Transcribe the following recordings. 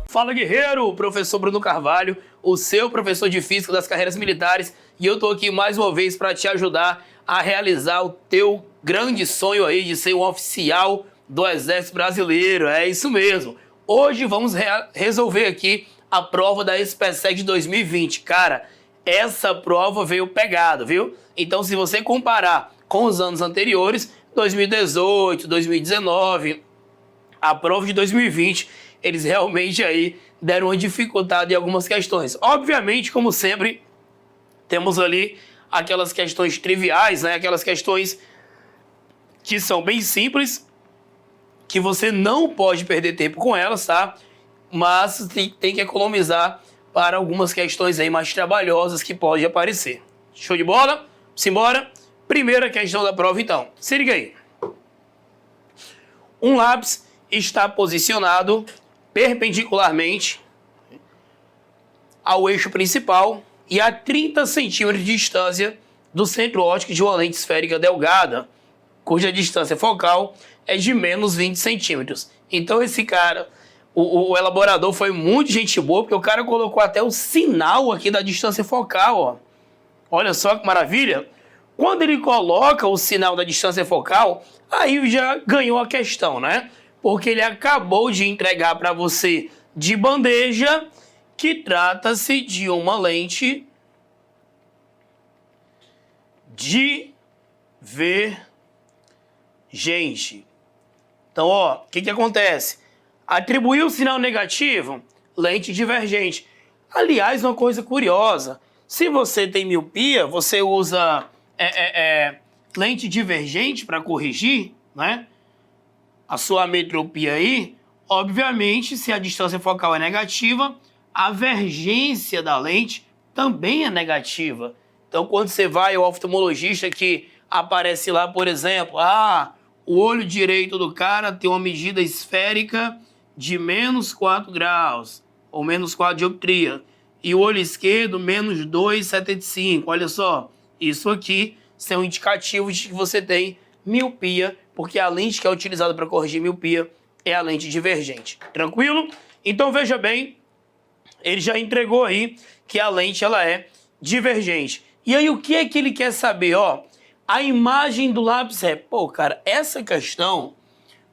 Fala, guerreiro! Professor Bruno Carvalho, o seu professor de Física das carreiras militares, e eu tô aqui mais uma vez para te ajudar a realizar o teu grande sonho aí de ser um oficial do Exército Brasileiro. É isso mesmo. Hoje vamos resolver aqui a prova da SPSEC 2020. Cara, essa prova veio pegada, viu? Então, se você comparar com os anos anteriores, 2018, 2019, a prova de 2020, eles realmente aí deram uma dificuldade em algumas questões. Obviamente, como sempre, temos ali aquelas questões triviais, né? Aquelas questões que são bem simples, que você não pode perder tempo com elas, tá? Mas tem que economizar para algumas questões aí mais trabalhosas que podem aparecer. Show de bola? Simbora? Primeira questão da prova, então. Se liga aí. Um lápis está posicionado perpendicularmente ao eixo principal e a 30 centímetros de distância do centro óptico de uma lente esférica delgada, cuja distância focal é de menos 20 centímetros. Então esse cara, o elaborador foi muito gente boa, porque o cara colocou até o sinal aqui da distância focal, ó. Olha só que maravilha. Quando ele coloca o sinal da distância focal, aí já ganhou a questão, né? Porque ele acabou de entregar para você de bandeja que trata-se de uma lente divergente. Então, ó, o que acontece? Atribuiu o sinal negativo, lente divergente. Aliás, uma coisa curiosa, se você tem miopia, você usa lente divergente para corrigir, né? A sua metropia aí, obviamente, se a distância focal é negativa, a vergência da lente também é negativa. Então, quando você vai ao oftalmologista que aparece lá, por exemplo, o olho direito do cara tem uma medida esférica de menos 4 graus, ou menos 4 dioptria, e o olho esquerdo menos 2,75. Olha só, isso aqui são indicativos de que você tem miopia, porque a lente que é utilizada para corrigir miopia é a lente divergente. Tranquilo? Então veja bem, ele já entregou aí que a lente ela é divergente. E aí o que é que ele quer saber? Ó, a imagem do lápis é... Pô, cara, essa questão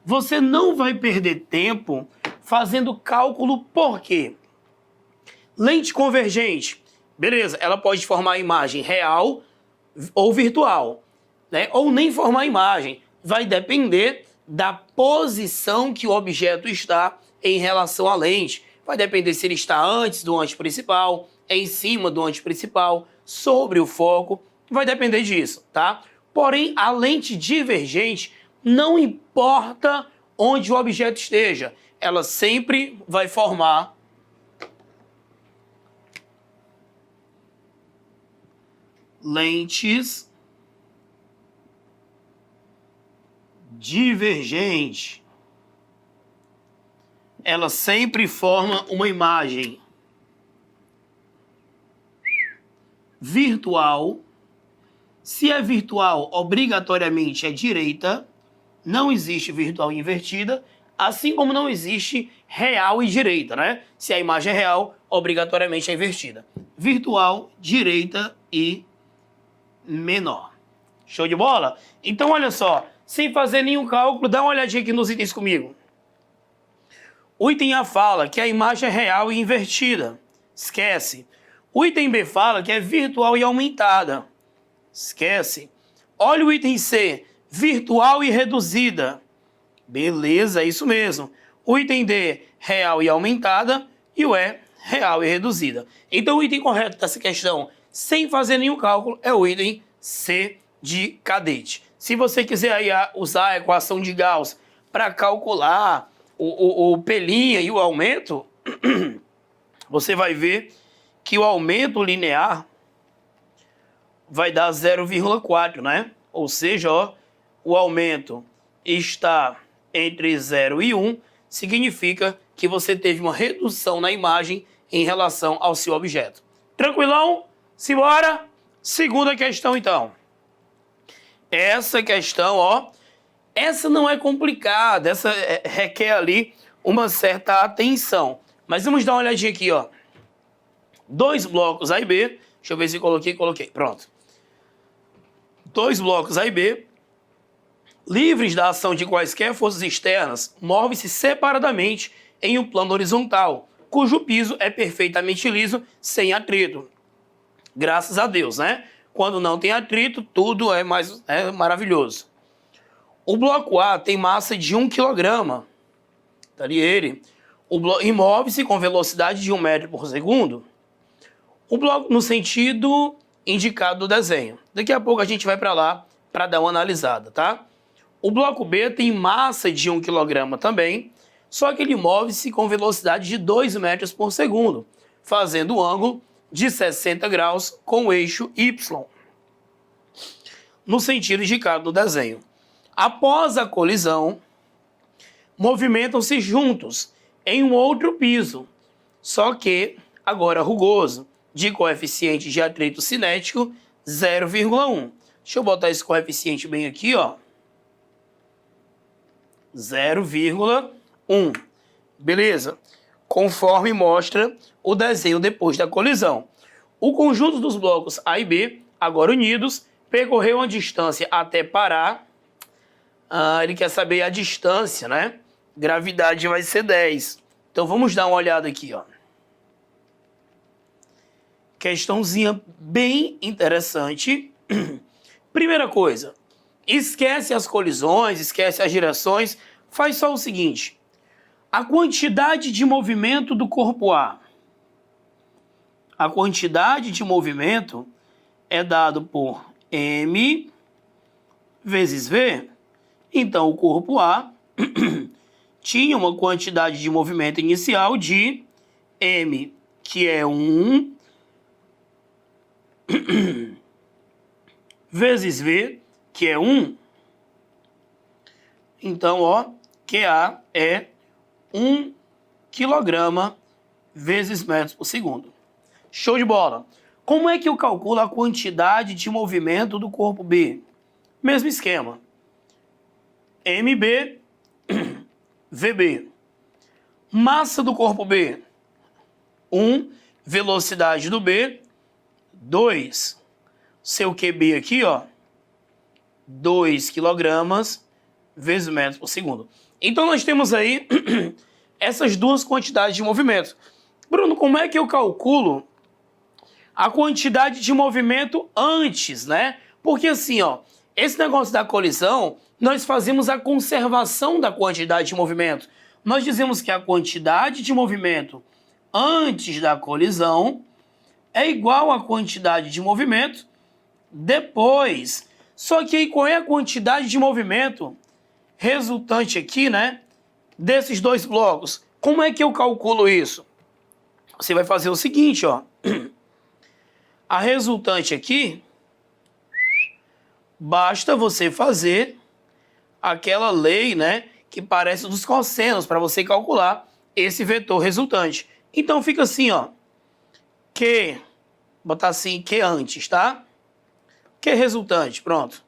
você não vai perder tempo fazendo cálculo. Por quê? Lente convergente, beleza, ela pode formar imagem real ou virtual, né? Ou nem formar imagem. Vai depender da posição que o objeto está em relação à lente. Vai depender se ele está antes do ângulo principal, em cima do ângulo principal, sobre o foco. Vai depender disso, tá? Porém, a lente divergente, não importa onde o objeto esteja, ela sempre vai formar lentes divergente. Ela sempre forma uma imagem virtual. Se é virtual, obrigatoriamente é direita. Não existe virtual invertida, assim como não existe real e direita, né? Se a imagem é real, obrigatoriamente é invertida. Virtual, direita e menor. Show de bola? Então, olha só, sem fazer nenhum cálculo, dá uma olhadinha aqui nos itens comigo. O item A fala que a imagem é real e invertida. Esquece. O item B fala que é virtual e aumentada. Esquece. Olha o item C, virtual e reduzida. Beleza, é isso mesmo. O item D, real e aumentada. E o E, real e reduzida. Então o item correto dessa questão, sem fazer nenhum cálculo, é o item C de cadete. Se você quiser aí usar a equação de Gauss para calcular o pelinha e o aumento, você vai ver que o aumento linear vai dar 0,4, né? Ou seja, ó, o aumento está entre 0 e 1, significa que você teve uma redução na imagem em relação ao seu objeto. Tranquilão? Simbora? Segunda questão, então. Essa questão, ó, essa não é complicada, essa requer ali uma certa atenção. Mas vamos dar uma olhadinha aqui, ó. Dois blocos A e B. Deixa eu ver se coloquei. Pronto. Dois blocos A e B, livres da ação de quaisquer forças externas, movem-se separadamente em um plano horizontal, cujo piso é perfeitamente liso, sem atrito. Graças a Deus, né? Quando não tem atrito, tudo é maravilhoso. O bloco A tem massa de 1 kg. Tá ali ele. E move-se com velocidade de 1 metro por segundo. O bloco no sentido indicado do desenho. Daqui a pouco a gente vai para lá para dar uma analisada, tá? O bloco B tem massa de 1 kg também, só que ele move-se com velocidade de 2 metros por segundo, fazendo um ângulo de 60 graus com o eixo Y, no sentido indicado no desenho. Após a colisão, movimentam-se juntos em um outro piso, só que agora rugoso, de coeficiente de atrito cinético 0,1. Deixa eu botar esse coeficiente bem aqui, ó. 0,1. Beleza? Conforme mostra o desenho depois da colisão. O conjunto dos blocos A e B, agora unidos, percorreu uma distância até parar. Ele quer saber a distância, né? Gravidade vai ser 10. Então vamos dar uma olhada aqui, ó. Questãozinha bem interessante. Primeira coisa, esquece as colisões, esquece as direções, faz só o seguinte. A quantidade de movimento do corpo A. A quantidade de movimento é dado por M vezes V. Então, o corpo A tinha uma quantidade de movimento inicial de M, que é 1, vezes V, que é 1. Então, ó, QA é 1 kg vezes metros por segundo. Show de bola! Como é que eu calculo a quantidade de movimento do corpo B? Mesmo esquema. MB, VB. Massa do corpo B, 1. Velocidade do B, 2. Seu QB aqui, ó, 2 kg vezes metros por segundo. Então, nós temos aí essas duas quantidades de movimento. Bruno, como é que eu calculo a quantidade de movimento antes, né? Porque assim, ó, esse negócio da colisão, nós fazemos a conservação da quantidade de movimento. Nós dizemos que a quantidade de movimento antes da colisão é igual à quantidade de movimento depois. Só que aí qual é a quantidade de movimento resultante aqui, né, desses dois blocos? Como é que eu calculo isso? Você vai fazer o seguinte, ó. A resultante aqui, basta você fazer aquela lei, né, que parece dos cossenos, para você calcular esse vetor resultante. Então fica assim, ó. Q, botar assim, Q antes, tá? Q resultante, pronto.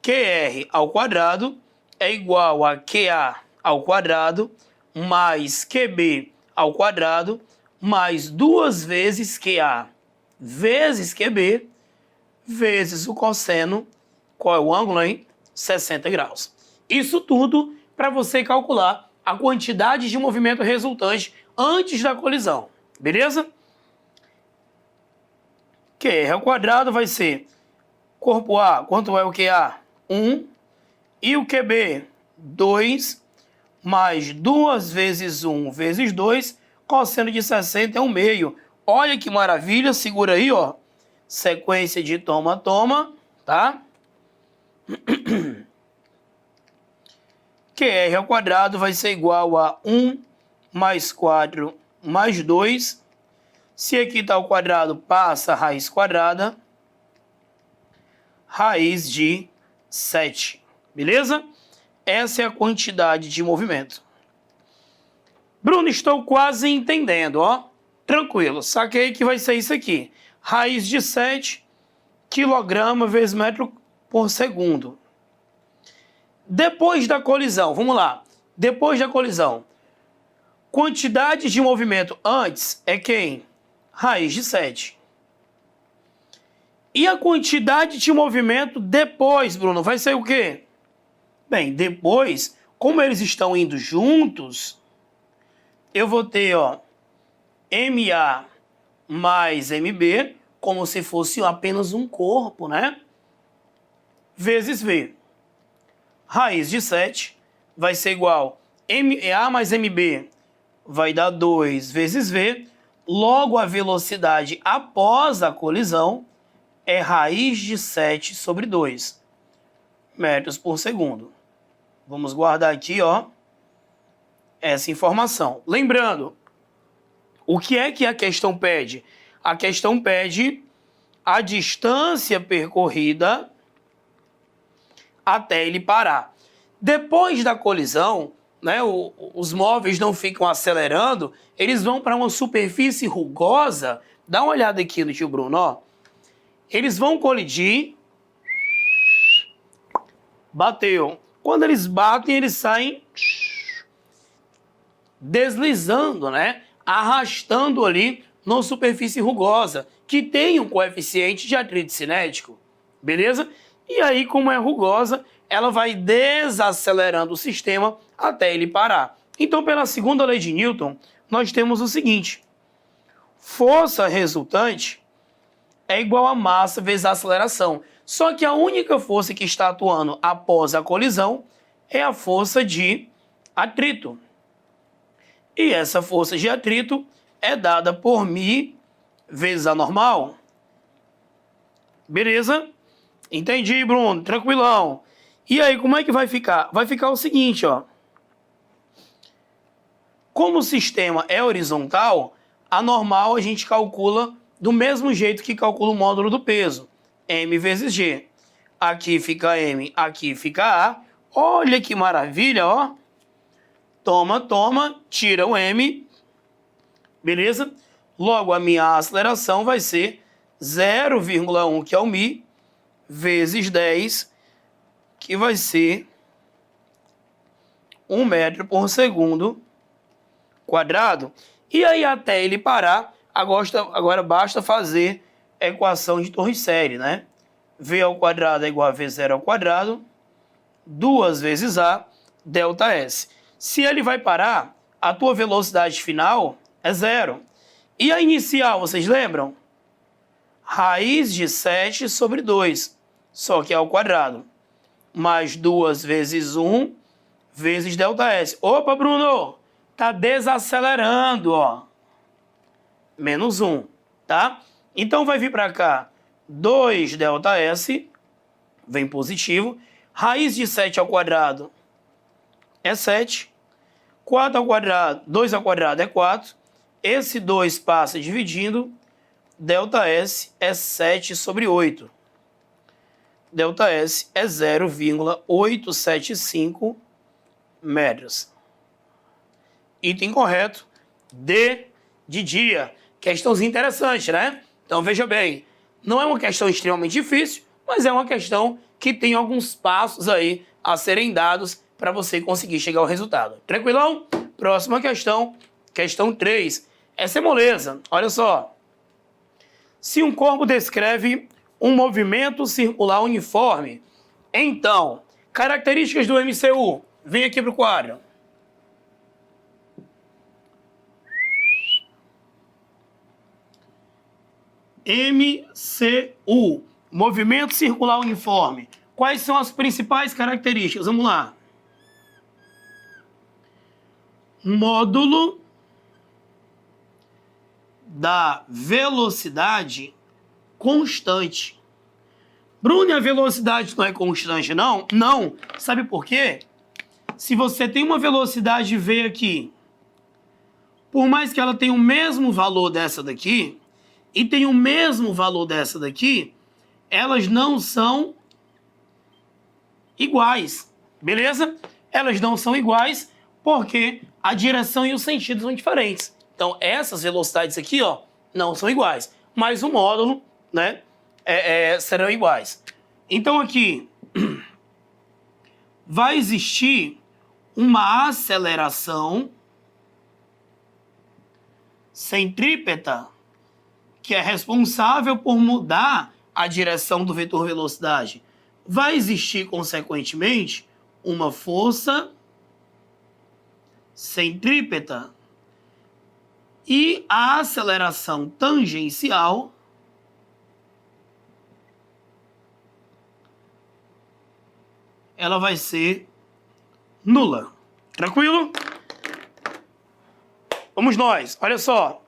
QR ao quadrado é igual a QA ao quadrado mais QB ao quadrado mais 2 vezes QA vezes QB vezes o cosseno, qual é o ângulo, hein? 60 graus. Isso tudo para você calcular a quantidade de movimento resultante antes da colisão, beleza? QR ao quadrado vai ser corpo A, quanto é o QA? 1. E o QB? 2. Mais 2 vezes 1 vezes 2, cosseno de 60 é 1 meio. Olha que maravilha, segura aí, ó. Sequência de toma, toma, tá? QR ao quadrado vai ser igual a 1 mais 4 mais 2. Se aqui está ao quadrado, passa a raiz quadrada. Raiz de 7. Beleza? Essa é a quantidade de movimento. Bruno, estou quase entendendo, ó. Tranquilo, saquei que vai ser isso aqui. Raiz de 7 kg vezes metro por segundo. Depois da colisão, vamos lá. Depois da colisão, quantidade de movimento antes é quem? Raiz de 7. E a quantidade de movimento depois, Bruno, vai ser o quê? Bem, depois, como eles estão indo juntos, eu vou ter, ó, MA mais MB, como se fosse apenas um corpo, né? Vezes V. Raiz de 7 vai ser igual MA mais MB, vai dar 2 vezes V. Logo, a velocidade após a colisão é raiz de 7 sobre 2 metros por segundo. Vamos guardar aqui, ó, essa informação. Lembrando, o que é que a questão pede? A questão pede a distância percorrida até ele parar. Depois da colisão, né, os móveis não ficam acelerando, eles vão para uma superfície rugosa. Dá uma olhada aqui no tio Bruno, ó. Eles vão colidir, bateu. Quando eles batem, eles saem deslizando, né? Arrastando ali numa superfície rugosa, que tem um coeficiente de atrito cinético, beleza? E aí, como é rugosa, ela vai desacelerando o sistema até ele parar. Então, pela segunda lei de Newton, nós temos o seguinte: força resultante é igual a massa vezes a aceleração. Só que a única força que está atuando após a colisão é a força de atrito. E essa força de atrito é dada por μ vezes a normal. Beleza? Entendi, Bruno. Tranquilão. E aí, como é que vai ficar? Vai ficar o seguinte, ó. Como o sistema é horizontal, a normal a gente calcula do mesmo jeito que calcula o módulo do peso. M vezes G. Aqui fica M, aqui fica A. Olha que maravilha, ó. Toma, toma, tira o M. Beleza? Logo, a minha aceleração vai ser 0,1, que é o μ, vezes 10, que vai ser 1 metro por segundo quadrado. E aí, até ele parar, agora basta fazer a equação de Torricelli, né? V ao quadrado é igual a V0 ao quadrado, 2 vezes A, delta S. Se ele vai parar, a tua velocidade final é 0. E a inicial, vocês lembram? Raiz de 7 sobre 2, só que é ao quadrado. Mais 2 vezes 1 vezes delta S. Opa, Bruno, tá desacelerando, ó. Menos 1, tá? Então vai vir para cá 2 delta S, vem positivo. Raiz de 7 ao quadrado é 7. 4 ao quadrado, 2 ao quadrado é 4. Esse 2 passa dividindo. Delta S é 7 sobre 8. Delta S é 0,875 metros. Item correto. D de dia. Questãozinha interessante, né? Então veja bem, não é uma questão extremamente difícil, mas é uma questão que tem alguns passos aí a serem dados para você conseguir chegar ao resultado. Tranquilão? Próxima questão, questão 3. Essa é moleza, olha só. Se um corpo descreve um movimento circular uniforme, então, características do MCU. Vem aqui para o quadro. MCU, movimento circular uniforme. Quais são as principais características? Vamos lá. Módulo da velocidade constante. Bruno, a velocidade não é constante, não? Não. Sabe por quê? Se você tem uma velocidade V aqui, por mais que ela tenha o mesmo valor dessa daqui, e tenha o mesmo valor dessa daqui, elas não são iguais, beleza? Elas não são iguais porque a direção e o sentido são diferentes. Então, essas velocidades aqui, ó, não são iguais. Mas o módulo, né, serão iguais. Então, aqui vai existir uma aceleração centrípeta, que é responsável por mudar a direção do vetor velocidade, vai existir, consequentemente, uma força centrípeta. E a aceleração tangencial ela vai ser nula. Tranquilo? Vamos nós. Olha só.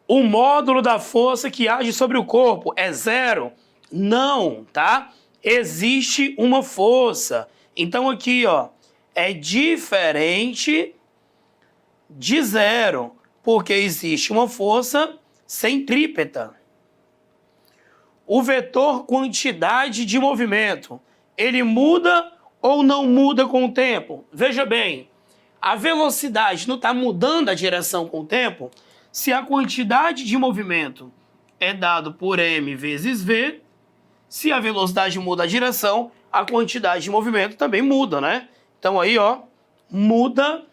O módulo da força que age sobre o corpo é zero? Não, tá? Existe uma força. Então aqui, ó, é diferente de zero, porque existe uma força centrípeta. O vetor quantidade de movimento, ele muda ou não muda com o tempo? Veja bem, a velocidade não está mudando a direção com o tempo? Se a quantidade de movimento é dado por m vezes v, se a velocidade muda a direção, a quantidade de movimento também muda, né? Então aí, ó, muda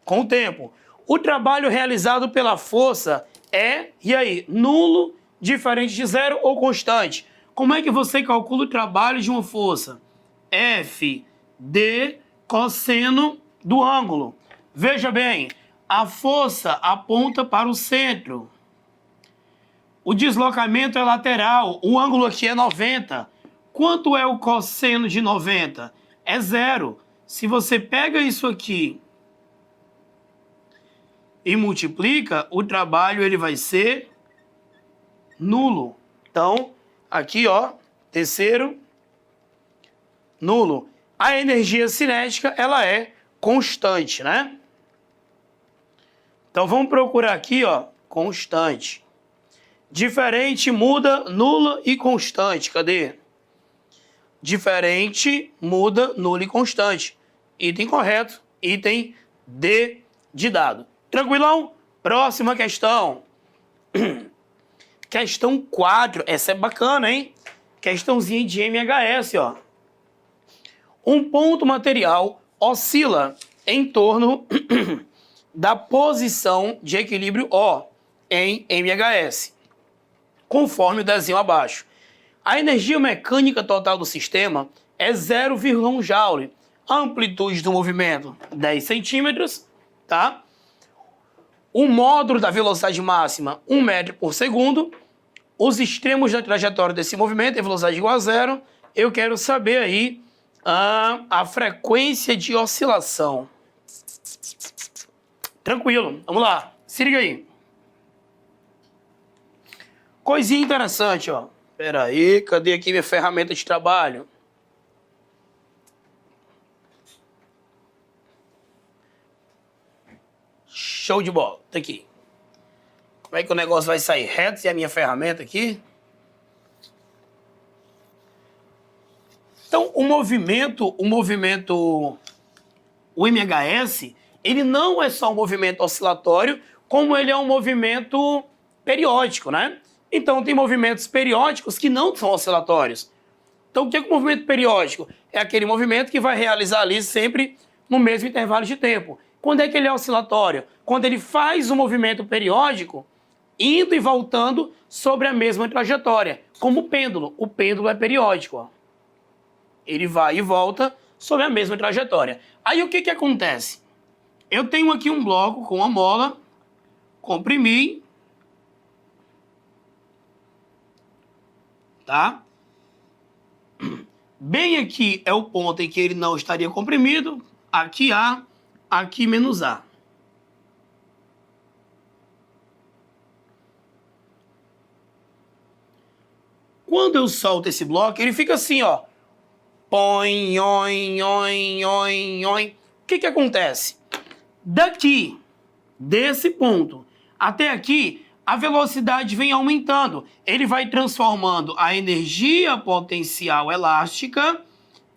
com o tempo. O trabalho realizado pela força é, e aí, nulo, diferente de zero ou constante? Como é que você calcula o trabalho de uma força? F d cosseno do ângulo. Veja bem, a força aponta para o centro. O deslocamento é lateral, o ângulo aqui é 90. Quanto é o cosseno de 90? É zero. Se você pega isso aqui e multiplica, o trabalho ele vai ser nulo. Então, aqui, ó, terceiro, nulo. A energia cinética, ela é constante, né? Então, vamos procurar aqui, ó, constante. Diferente, muda, nula e constante. Cadê? Diferente, muda, nula e constante. Item correto, item D de dado. Tranquilão? Próxima questão. Questão 4. Essa é bacana, hein? Questãozinha de MHS, ó. Um ponto material oscila em torno da posição de equilíbrio O em MHS, conforme o desenho abaixo. A energia mecânica total do sistema é 0,1 joule. A amplitude do movimento, 10 centímetros, tá? O módulo da velocidade máxima, 1 metro por segundo. Os extremos da trajetória desse movimento é velocidade igual a zero. Eu quero saber aí a frequência de oscilação. Tranquilo, vamos lá. Se liga aí. Coisinha interessante, ó. Pera aí, cadê aqui minha ferramenta de trabalho? Show de bola, tá aqui. Como é que o negócio vai sair reto se é a minha ferramenta aqui? Então, o MHS, ele não é só um movimento oscilatório, como ele é um movimento periódico, né? Então, tem movimentos periódicos que não são oscilatórios. Então, o que é o movimento periódico? É aquele movimento que vai realizar ali sempre no mesmo intervalo de tempo. Quando é que ele é oscilatório? Quando ele faz um movimento periódico indo e voltando sobre a mesma trajetória, como o pêndulo. O pêndulo é periódico, ó. Ele vai e volta sobre a mesma trajetória. Aí o que que acontece? Eu tenho aqui um bloco com uma mola, comprimi, tá? Bem aqui é o ponto em que ele não estaria comprimido, aqui A, aqui menos A. Quando eu solto esse bloco, ele fica assim, ó. Põe, oin, oin, oin, oin. O que que acontece? Daqui, desse ponto até aqui, a velocidade vem aumentando. Ele vai transformando a energia potencial elástica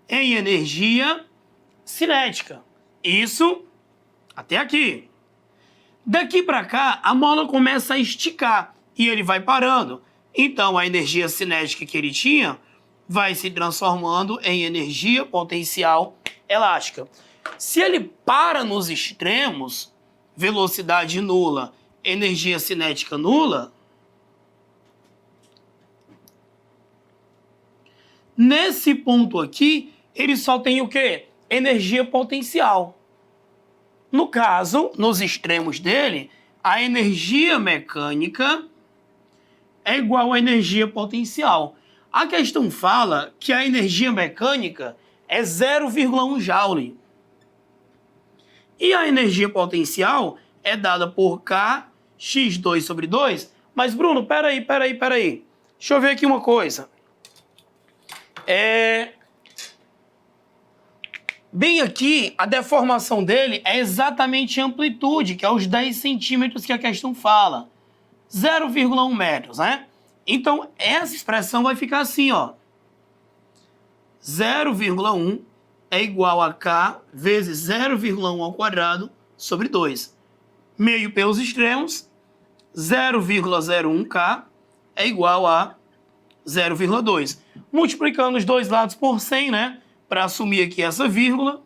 em energia cinética. Isso até aqui. Daqui para cá, a mola começa a esticar e ele vai parando. Então, a energia cinética que ele tinha vai se transformando em energia potencial elástica. Se ele para nos extremos, velocidade nula, energia cinética nula, nesse ponto aqui, ele só tem o quê? Energia potencial. No caso, nos extremos dele, a energia mecânica é igual à energia potencial. A questão fala que a energia mecânica é 0,1 joule. E a energia potencial é dada por K x2 sobre 2. Mas, Bruno, peraí. Deixa eu ver aqui uma coisa. Bem aqui, a deformação dele é exatamente a amplitude, que é os 10 centímetros que a questão fala. 0,1 metros, né? Então, essa expressão vai ficar assim, ó. 0,1 é igual a K vezes 0,1 ao quadrado sobre 2. Meio pelos extremos, 0,01K é igual a 0,2. Multiplicando os dois lados por 100, né? Para assumir aqui essa vírgula,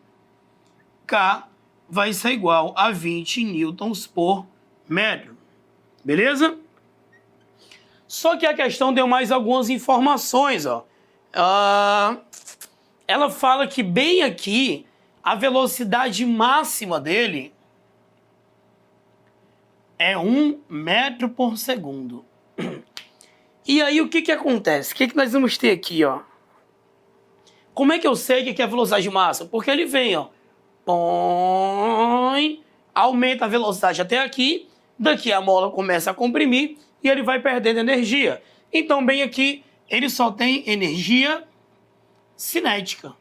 K vai ser igual a 20 newtons por metro. Beleza? Só que a questão deu mais algumas informações, ó. Ela fala que bem aqui, a velocidade máxima dele é 1 metro por segundo. E aí, o que acontece? O que nós vamos ter aqui, ó? Como é que eu sei que é a velocidade máxima? Porque ele vem, ó. Põe, aumenta a velocidade até aqui, daqui a mola começa a comprimir e ele vai perdendo energia. Então, bem aqui, ele só tem energia cinética,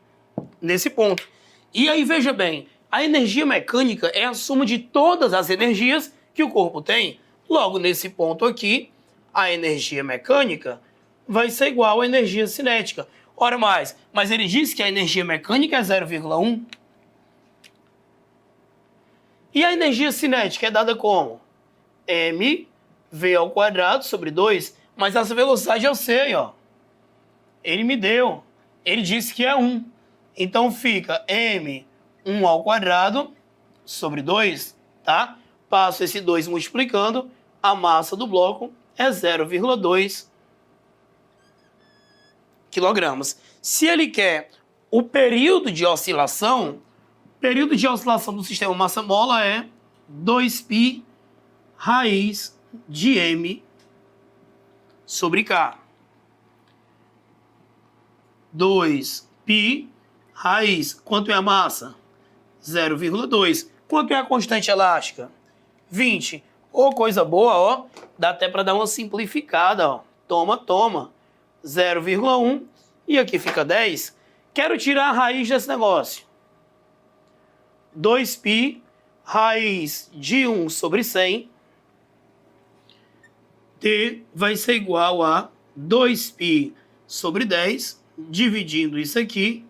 nesse ponto. E aí, veja bem, a energia mecânica é a soma de todas as energias que o corpo tem. Logo, nesse ponto aqui, a energia mecânica vai ser igual à energia cinética. Ora mais, mas ele disse que a energia mecânica é 0,1. E a energia cinética é dada como? mv ao quadrado sobre 2. Mas essa velocidade eu sei, ó. Ele me deu. Ele disse que é 1. Então fica m1 ao quadrado sobre 2, tá? Passo esse 2 multiplicando, a massa do bloco é 0,2 quilogramas. Se ele quer o período de oscilação do sistema massa-mola é 2π raiz de m sobre k. 2π raiz. Quanto é a massa? 0,2. Quanto é a constante elástica? 20. Ô, coisa boa, ó. Dá até para dar uma simplificada, ó. Toma. 0,1. E aqui fica 10. Quero tirar a raiz desse negócio. 2π raiz de 1 sobre 100. T vai ser igual a 2π sobre 10, dividindo isso aqui,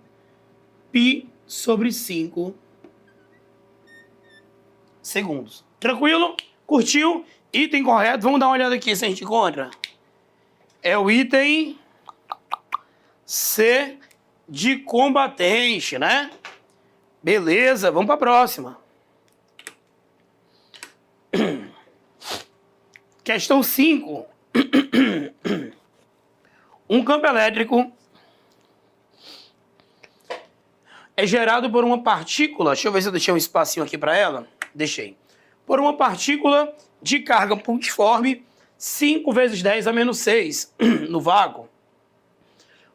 π sobre 5 segundos. Tranquilo? Curtiu? Item correto. Vamos dar uma olhada aqui se a gente encontra. É o item C de combatente, né? Beleza, vamos para a próxima. Questão 5. Um campo elétrico é gerado por uma partícula. Deixa eu ver se eu deixei um espacinho aqui para ela. Deixei. Por uma partícula de carga pontiforme 5 vezes 10 a menos 6 no vácuo.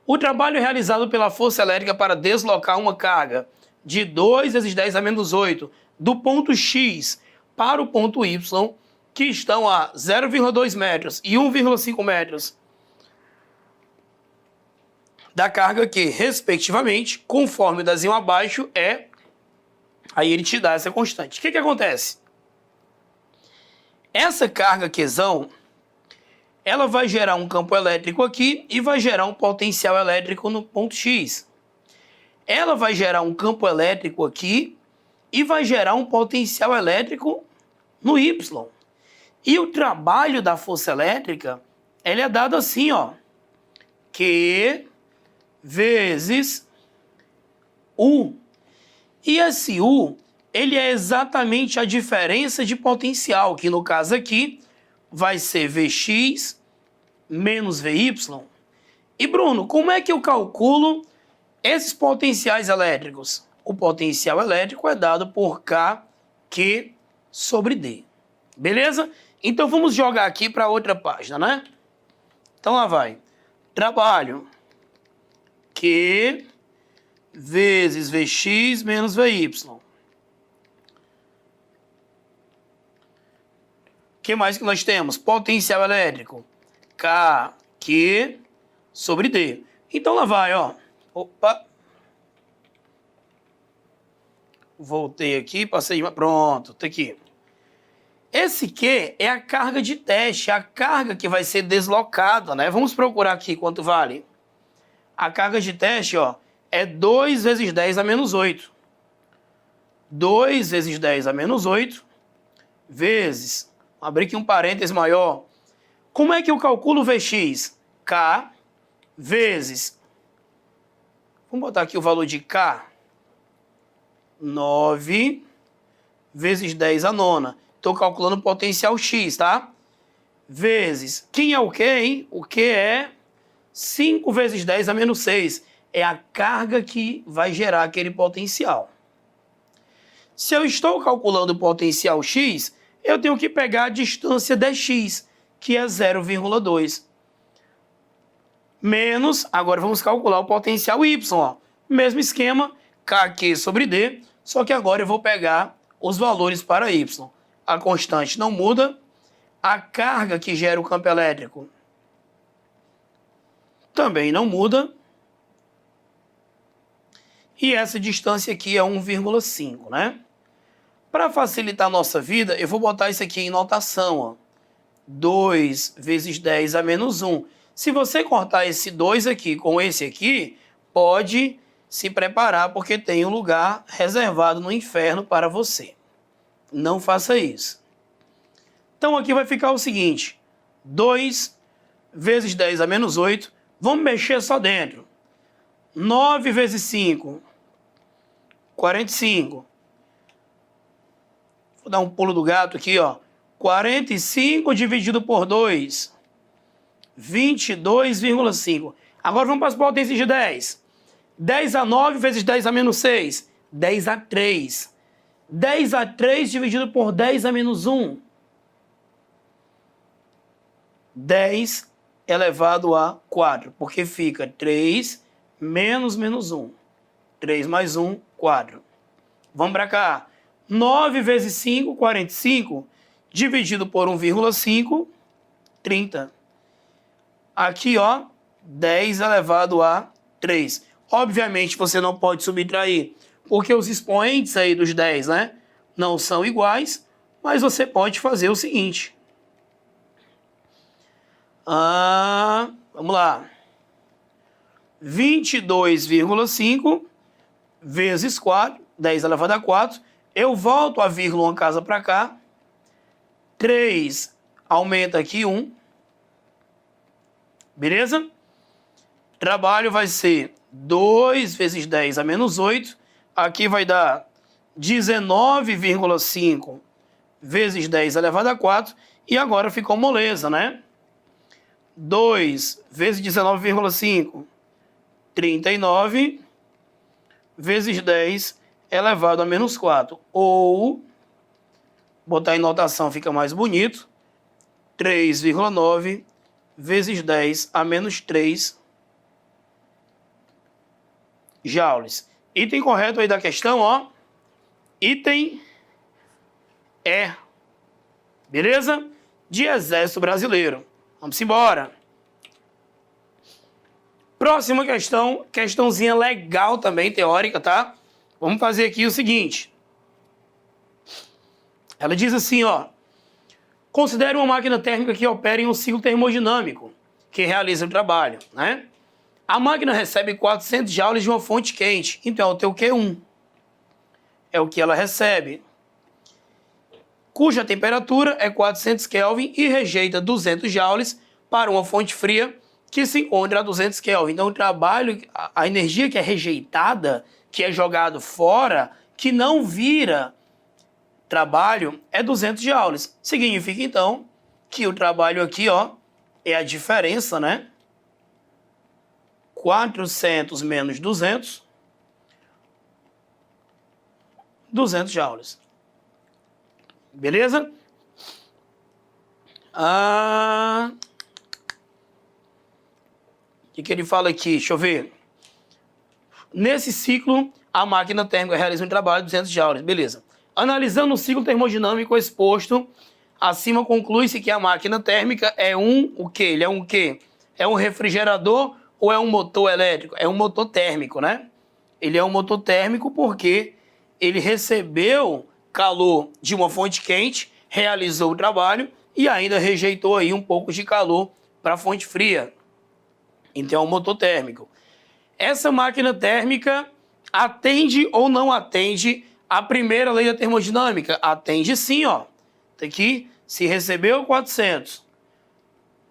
O trabalho é realizado pela força elétrica para deslocar uma carga de 2 vezes 10 a menos 8 do ponto X para o ponto Y, que estão a 0,2 metros e 1,5 metros da carga que, respectivamente, conforme o desenho abaixo, é... Aí ele te dá essa constante. O que acontece? Essa carga Qzão, ela vai gerar um campo elétrico aqui e vai gerar um potencial elétrico no ponto X. Ela vai gerar um campo elétrico aqui e vai gerar um potencial elétrico no Y. E o trabalho da força elétrica, ele é dado assim, ó. Q vezes U. E esse U, ele é exatamente a diferença de potencial, que no caso aqui vai ser Vx menos Vy. E Bruno, como é que eu calculo esses potenciais elétricos? O potencial elétrico é dado por Kq sobre D. Beleza? Então vamos jogar aqui para outra página, né? Então lá vai. Trabalho Q vezes Vx menos Vy. O que mais que nós temos? Potencial elétrico. Kq sobre D. Então lá vai, ó. Opa. Voltei aqui, passei... Pronto, tá aqui. Esse Q é a carga de teste, a carga que vai ser deslocada, né? Vamos procurar aqui quanto vale. A carga de teste, ó, é 2 vezes 10 a menos 8. 2 vezes 10 a menos 8 vezes... Vou abrir aqui um parênteses maior. Como é que eu calculo o Vx? K vezes... Vamos botar aqui o valor de K. 9 vezes 10 a nona. Estou calculando o potencial X, tá? Vezes... Quem é o Q, hein? O Q é 5 vezes 10 a menos 6. É a carga que vai gerar aquele potencial. Se eu estou calculando o potencial X, eu tenho que pegar a distância dx, que é 0,2. Menos, agora vamos calcular o potencial y, ó. Mesmo esquema, Kq sobre D, só que agora eu vou pegar os valores para y. A constante não muda, a carga que gera o campo elétrico também não muda, e essa distância aqui é 1,5, né? Para facilitar a nossa vida, eu vou botar isso aqui em notação, ó. 2 vezes 10 a menos 1. Se você cortar esse 2 aqui com esse aqui, pode se preparar, porque tem um lugar reservado no inferno para você. Não faça isso. Então aqui vai ficar o seguinte. 2 vezes 10 a menos 8. Vamos mexer só dentro. 9 vezes 5. 45. Vou dar um pulo do gato aqui, ó. 45 dividido por 2. 22,5. Agora vamos para as potências de 10. 10 a 9 vezes 10 a menos 6. 10 a 3. 10 a 3 dividido por 10 a menos 1. 10 elevado a 4. Porque fica 3 menos 1. 3 mais 1, 4. Vamos para cá. 9 vezes 5, 45. Dividido por 1,5, 30. Aqui, ó, 10 elevado a 3. Obviamente, você não pode subtrair, porque os expoentes aí dos 10, né, não são iguais, mas você pode fazer o seguinte. Vamos lá. 22,5 vezes 4, 10 elevado a 4. Eu volto a vírgula uma casa para cá. 3 aumenta aqui 1. Beleza? Trabalho vai ser 2 vezes 10 a menos 8. Aqui vai dar 19,5 vezes 10 elevado a 4. E agora ficou moleza, né? 2 vezes 19,5, 39, vezes 10 elevado a menos 4. Ou, botar em notação fica mais bonito, 3,9 vezes 10 a menos 3 joules. Item correto aí da questão, ó. Item E. Beleza? De Exército Brasileiro. Vamos embora. Próxima questão, questãozinha legal também, teórica, tá? Vamos fazer aqui o seguinte. Ela diz assim, ó. Considere uma máquina térmica que opera em um ciclo termodinâmico, que realiza o trabalho, né? A máquina recebe 400 joules de uma fonte quente, então é o teu Q1. É o que ela recebe. Cuja temperatura é 400 Kelvin e rejeita 200 joules para uma fonte fria que se encontra a 200 Kelvin. Então o trabalho, a energia que é rejeitada, que é jogado fora, que não vira trabalho é 200 joules. Significa, então, que o trabalho aqui, ó, é a diferença, né? 400 menos 200, 200 joules. Beleza? O que ele fala aqui? Deixa eu ver. Nesse ciclo, a máquina térmica realiza um trabalho de 200 joules. Beleza. Analisando o ciclo termodinâmico exposto, acima conclui-se que a máquina térmica é o quê? Ele é um quê? É um refrigerador ou é um motor elétrico? É um motor térmico, né? Ele é um motor térmico porque ele recebeu calor de uma fonte quente, realizou o trabalho e ainda rejeitou aí um pouco de calor para a fonte fria. Então é um motor térmico. Essa máquina térmica atende ou não atende a primeira lei da termodinâmica? Atende sim, ó. Tá aqui, se recebeu 400,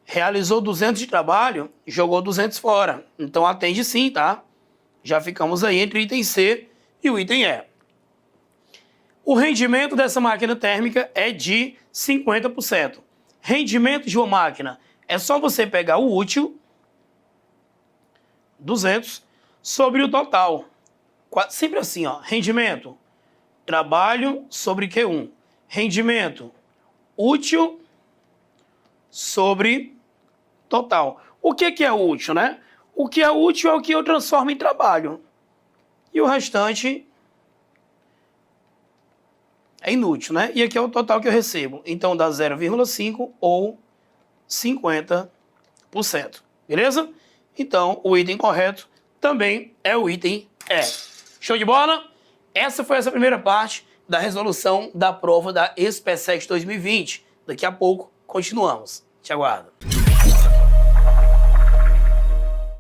realizou 200 de trabalho, jogou 200 fora. Então atende sim, tá? Já ficamos aí entre o item C e o item E. O rendimento dessa máquina térmica é de 50%. Rendimento de uma máquina é só você pegar o útil, 200, sobre o total. Sempre assim, ó. Rendimento, trabalho sobre Q1. Rendimento, útil sobre total. O que é útil, né? O que é útil é o que eu transformo em trabalho. E o restante é inútil, né? E aqui é o total que eu recebo. Então dá 0,5 ou 50%. Beleza? Então o item correto também é o item E. Show de bola? Essa foi essa primeira parte da resolução da prova da SpaceX 2020. Daqui a pouco continuamos. Te aguardo.